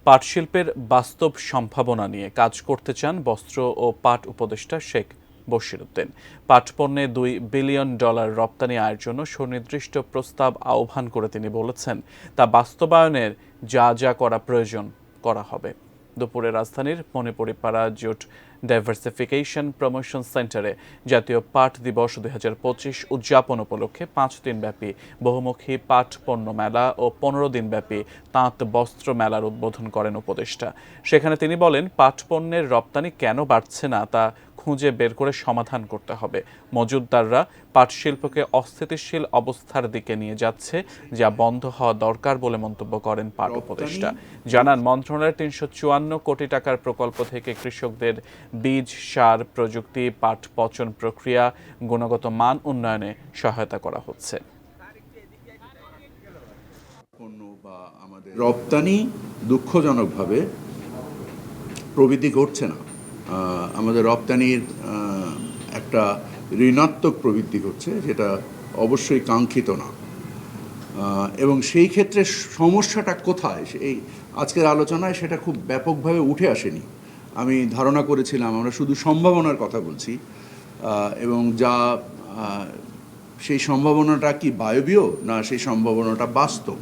পাট শিল্পের বাস্তব সম্ভাবনা নিয়ে কাজ করতে চান বস্ত্র ও পাট উপদেষ্টা শেখ বশিরউদ্দিন। পাট পণ্যে $2 বিলিয়ন রপ্তানি আয়ের জন্য সুনির্দিষ্ট প্রস্তাব আহ্বান করে তিনি বলেছেন, তা বাস্তবায়নের যা যা করা প্রয়োজন করা হবে। দুপুরে রাজধানীর মণিপুরিপাড়া জুট ডাইভার্সিফিকেশন প্রমোশন সেন্টারে জাতীয় পাট দিবস 2025 উদযাপন উপলক্ষে 5 দিনব্যাপী বহুমুখী পাট পণ্য মেলা ও 15 দিনব্যাপী তাঁত বস্ত্র মেলার উদ্বোধন করেন উপদেষ্টা। সেখানে তিনি বলেন, পাট পণ্যের রপ্তানি কেন বাড়ছে না তা খুঁজে বের করে সমাধান করতে হবে। মজুতদাররা পাট শিল্পকে অস্থিতিশীল অবস্থার দিকে নিয়ে যাচ্ছে, যা বন্ধ হওয়া দরকার বলে মন্তব্য করেন পাট উপদেষ্টা। জানান, মন্ত্রণালয়ের 354 কোটি টাকার প্রকল্প থেকে কৃষকদের বীজ, সার, প্রযুক্তি, পাট পচন প্রক্রিয়া, গুণগত মান উন্নয়নে সহায়তা করা হচ্ছে। রপ্তানি দুঃখজনকভাবে প্রবৃদ্ধি ঘটছে না। আমাদের রপ্তানির একটা ঋণাত্মক প্রবৃদ্ধি ঘটছে, যেটা অবশ্যই কাঙ্ক্ষিত না। এবং সেই ক্ষেত্রে সমস্যাটা কোথায়, এই আজকের আলোচনায় সেটা খুব ব্যাপকভাবে উঠে আসেনি। আমি ধারণা করেছিলাম আমরা শুধু সম্ভাবনার কথা বলছি, এবং সেই সম্ভাবনাটা কি বায়বীয় না সেই সম্ভাবনাটা বাস্তব।